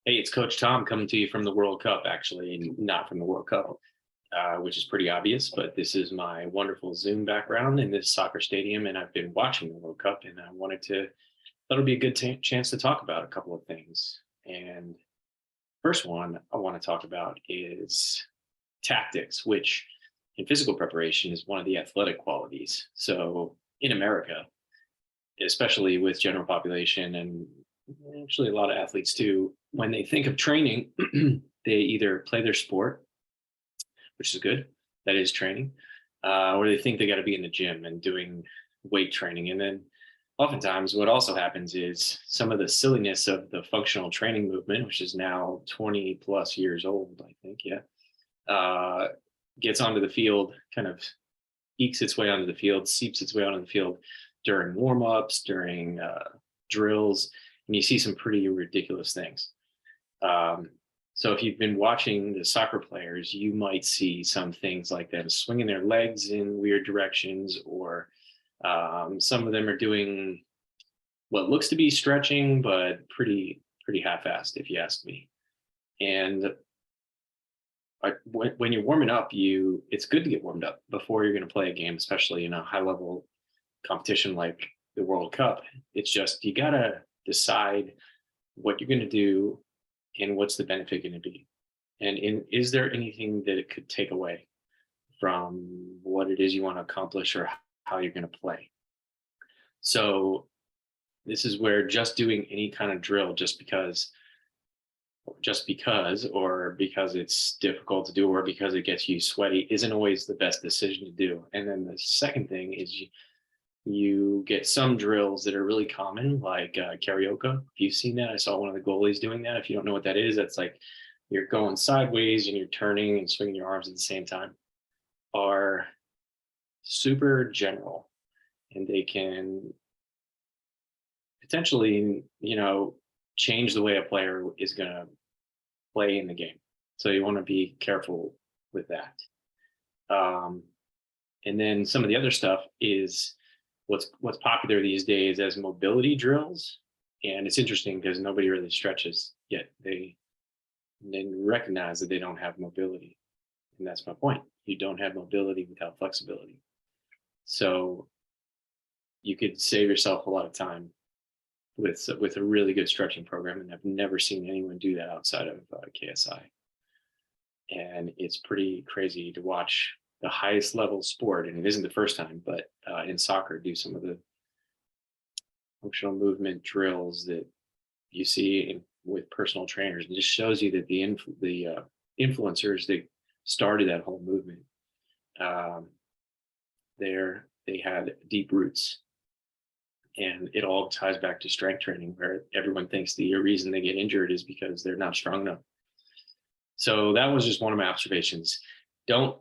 Hey, it's Coach Tom coming to you from the World Cup, actually, and not from the World Cup, which is pretty obvious. But this is my wonderful Zoom background in this soccer stadium, and I've been watching the World Cup, and I wanted to thought it'd be a good chance to talk about a couple of things. And first one I want to talk about is tactics, which in physical preparation is one of the athletic qualities. So in America, especially with general population and actually a lot of athletes too, when they think of training, they either play their sport, which is good, that is training, or they think they got to be in the gym and doing weight training. And then oftentimes what also happens is some of the silliness of the functional training movement, which is now 20 plus years old, I think, yeah, uh, gets onto the field, kind of ekes its way onto the field, seeps its way onto the field during warm-ups, during drills, and you see some pretty ridiculous things. Um, so if you've been watching the soccer players, you might see some things like them swinging their legs in weird directions, or some of them are doing what looks to be stretching, but pretty half-assed, if you ask me. And when you're warming up, it's good to get warmed up before you're going to play a game, especially in a high-level competition like the World Cup. It's just you gotta decide what you're going to do and what's the benefit going to be, and is there anything that it could take away from what it is you want to accomplish or how you're going to play. So this is where just doing any kind of drill or because it's difficult to do or because it gets you sweaty isn't always the best decision to do. And then the second thing is you get some drills that are really common, like karaoke. If you've seen that, I saw one of the goalies doing that. If you don't know what that is, that's like you're going sideways and you're turning and swinging your arms at the same time. Are super general, and they can potentially, change the way a player is going to play in the game. So you want to be careful with that. Um, and then some of the other stuff is what's popular these days as mobility drills. And it's interesting because nobody really stretches yet. They recognize that they don't have mobility. And that's my point. You don't have mobility without flexibility. So you could save yourself a lot of time with a really good stretching program. And I've never seen anyone do that outside of KSI. And it's pretty crazy to watch the highest level sport, and it isn't the first time, but in soccer, do some of the functional movement drills that you see with personal trainers. It just shows you that the influencers that started that whole movement, um, they had deep roots, and it all ties back to strength training, where everyone thinks the reason they get injured is because they're not strong enough. So that was just one of my observations. Don't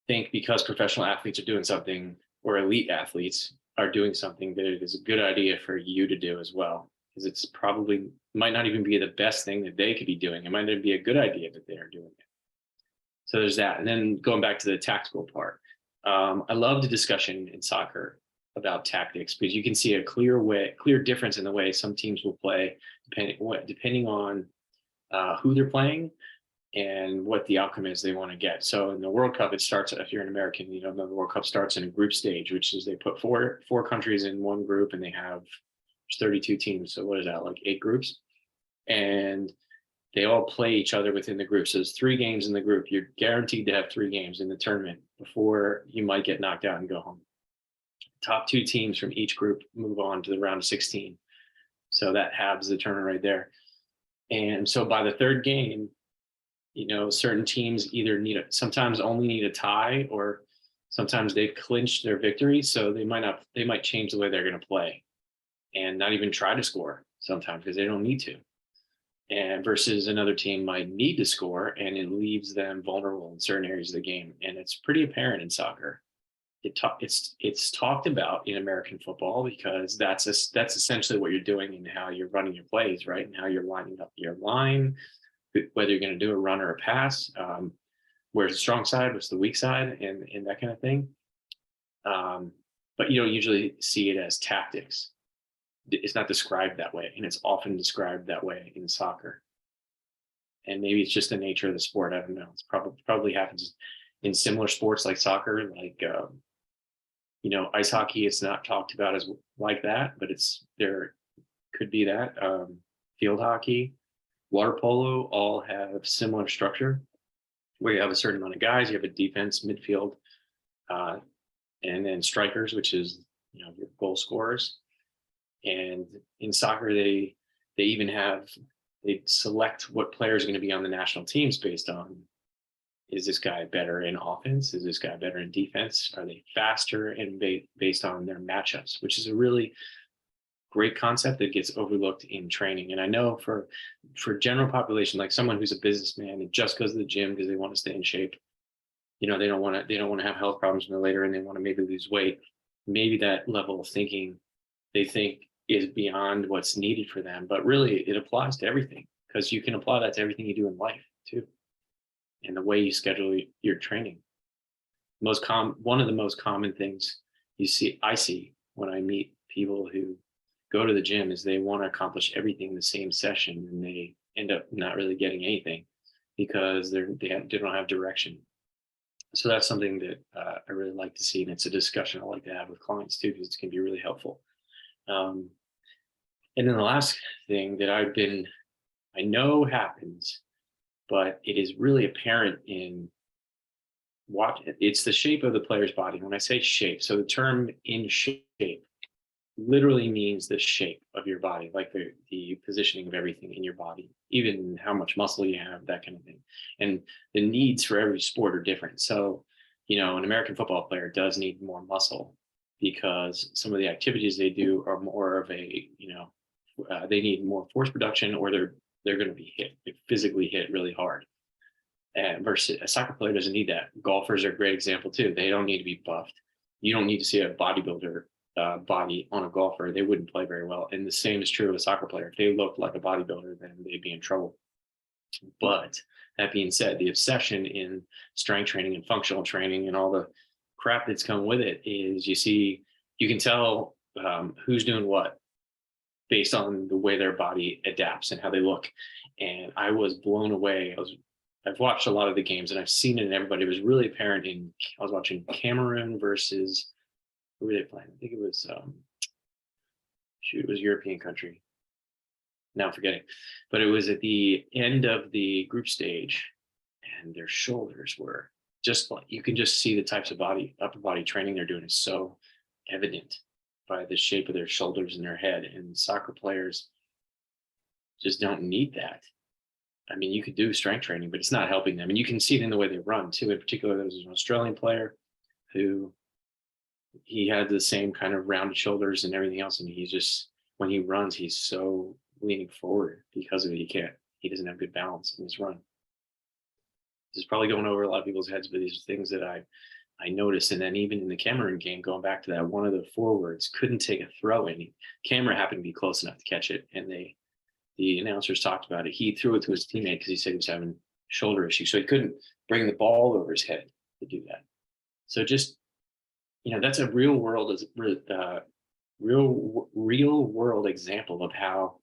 think because professional athletes are doing something or elite athletes are doing something that it is a good idea for you to do as well. Because it's probably might not even be the best thing that they could be doing. It might not be a good idea that they are doing it. So there's that. And then going back to the tactical part, I love the discussion in soccer about tactics because you can see a clear difference in the way some teams will play depending on who they're playing and what the outcome is they want to get. So in the World Cup, it starts, if you're an American, the World Cup starts in a group stage, which is they put four countries in one group and they have 32 teams. So what is that, like 8 groups? And they all play each other within the group. So there's 3 games in the group. You're guaranteed to have 3 games in the tournament before you might get knocked out and go home. Top 2 teams from each group move on to the round of 16. So that halves the tournament right there. And so by the 3rd game, certain teams either sometimes only need a tie, or sometimes they've clinched their victory. So they might change the way they're going to play and not even try to score sometimes because they don't need to. And versus another team might need to score, and it leaves them vulnerable in certain areas of the game. And it's pretty apparent in soccer. It's talked about in American football because that's essentially what you're doing and how you're running your plays, right? And how you're lining up your line, whether you're going to do a run or a pass, where's the strong side, what's the weak side, and that kind of thing. But you don't usually see it as tactics. It's not described that way, and it's often described that way in soccer. And maybe it's just the nature of the sport. I don't know. It's probably happens in similar sports like soccer, like ice hockey. It's not talked about as like that, but it's there could be that. Field hockey, water polo, all have similar structure where you have a certain amount of guys. You have a defense, midfield, uh, and then strikers, which is your goal scorers. And in soccer, they even have they select what players are going to be on the national teams based on, is this guy better in offense? Is this guy better in defense? Are they faster? And based on their matchups, which is a really great concept that gets overlooked in training. And I know for general population, like someone who's a businessman and just goes to the gym because they want to stay in shape, they don't want to have health problems when they're later, and they want to maybe lose weight. Maybe that level of thinking they think is beyond what's needed for them, but really it applies to everything, because you can apply that to everything you do in life too, and the way you schedule your training. One of the most common things I see when I meet people who go to the gym is they want to accomplish everything in the same session, and they end up not really getting anything because they don't have direction. So that's something that I really like to see, and it's a discussion I like to have with clients too, because it can be really helpful. And then the last thing that I know happens, but it is really apparent in it's the shape of the player's body. When I say shape, so the term in shape literally means the shape of your body, like the positioning of everything in your body, even how much muscle you have, that kind of thing. And the needs for every sport are different. So, an American football player does need more muscle because some of the activities they do are more of they need more force production, or they're going to be physically hit really hard. And versus a soccer player doesn't need that. Golfers are a great example too. They don't need to be buffed. You don't need to see a bodybuilder body on a golfer. They wouldn't play very well. And the same is true of a soccer player. If they looked like a bodybuilder, then they'd be in trouble. But that being said, the obsession in strength training and functional training and all the crap that's come with it is you can tell who's doing what based on the way their body adapts and how they look. And I was blown away. I've watched a lot of the games and I've seen it in everybody. It was really apparent I was watching Cameroon versus, who were they playing? I think it was, it was a European country. Now I'm forgetting. But it was at the end of the group stage, and their shoulders were just like, you can just see the types of upper body training they're doing is so evident by the shape of their shoulders and their head. And soccer players just don't need that. I mean, you could do strength training, but it's not helping them. And you can see it in the way they run too. In particular, there was an Australian player who he had the same kind of rounded shoulders and everything else. And when he runs, he's so leaning forward because of it. He doesn't have good balance in his run. This is probably going over a lot of people's heads, but these are things that I noticed. And then even in the Cameroon game, going back to that, one of the forwards couldn't take a throw in. Camera happened to be close enough to catch it, and the announcers talked about it. He threw it to his teammate because he said he was having shoulder issues, so he couldn't bring the ball over his head to do that. So just that's a real world example of how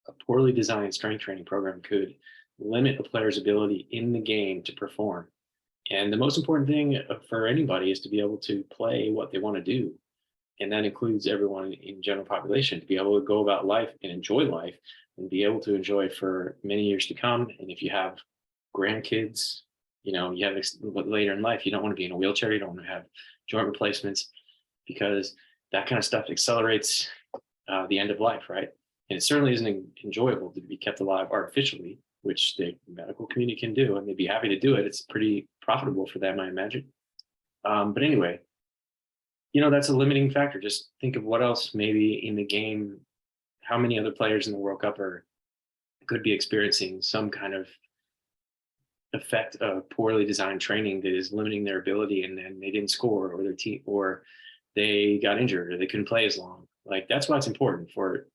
a poorly designed strength training program could limit a player's ability in the game to perform. And the most important thing for anybody is to be able to play what they want to do. And that includes everyone in general population, to be able to go about life and enjoy life and be able to enjoy for many years to come. And if you have grandkids, you have later in life, you don't want to be in a wheelchair. You don't want to have joint replacements, because that kind of stuff accelerates the end of life, right? And it certainly isn't enjoyable to be kept alive artificially, which the medical community can do, and they'd be happy to do it. It's pretty profitable for them, I imagine. But anyway, that's a limiting factor. Just think of what else maybe in the game, how many other players in the World Cup could be experiencing some kind of effect of poorly designed training that is limiting their ability, and then they didn't score, or their team, or they got injured, or they couldn't play as long. Like, that's why it's important for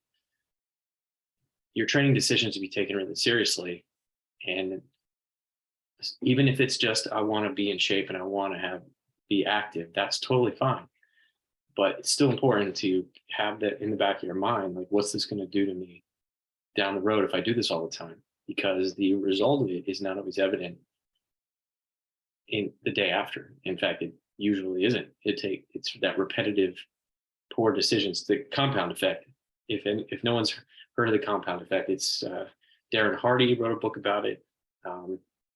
your training decisions to be taken really seriously. And even if it's just, I want to be in shape and I want to be active, that's totally fine. But it's still important to have that in the back of your mind. Like, what's this going to do to me down the road if I do this all the time? because the result of it is not always evident in the day after. In fact, it usually isn't. It's that repetitive poor decisions, the compound effect. If no one's heard of the compound effect, it's Darren Hardy wrote a book about it.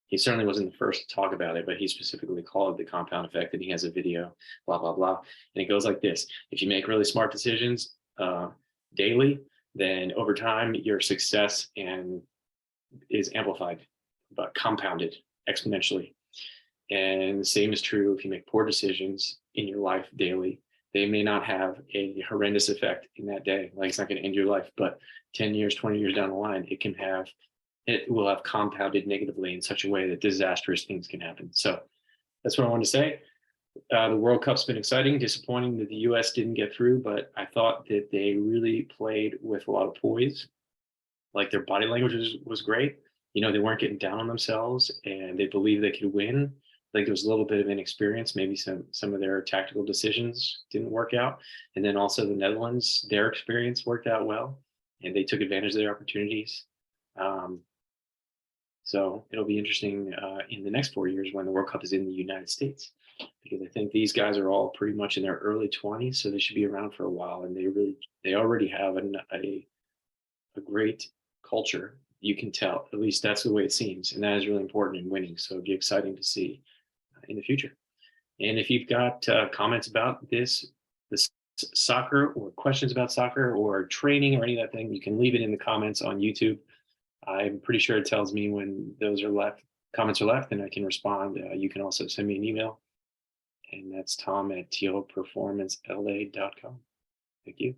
He certainly wasn't the first to talk about it, but he specifically called it the compound effect, and he has a video, blah, blah, blah. And it goes like this. If you make really smart decisions daily, then over time, your success is amplified, but compounded exponentially. And the same is true if you make poor decisions in your life daily. They may not have a horrendous effect in that day. Like, it's not going to end your life, but 10 years, 20 years down the line, it will have compounded negatively in such a way that disastrous things can happen. So that's what I wanted to say. The World Cup's been exciting, disappointing that the US didn't get through, but I thought that they really played with a lot of poise. Like, their body language was great. They weren't getting down on themselves, and they believed they could win. Like, there was a little bit of inexperience. Maybe some of their tactical decisions didn't work out. And then also the Netherlands, their experience worked out well, and they took advantage of their opportunities. So it'll be interesting in the next 4 years when the World Cup is in the United States, because I think these guys are all pretty much in their early 20s, so they should be around for a while, and they already have a great culture. You can tell, at least that's the way it seems, and that is really important in winning. So it'd be exciting to see in the future. And if you've got comments about this soccer, or questions about soccer or training or any of that thing, you can leave it in the comments on YouTube. I'm pretty sure it tells me when comments are left, and I can respond. You can also send me an email, and that's tom@toperformancela.com. Thank you.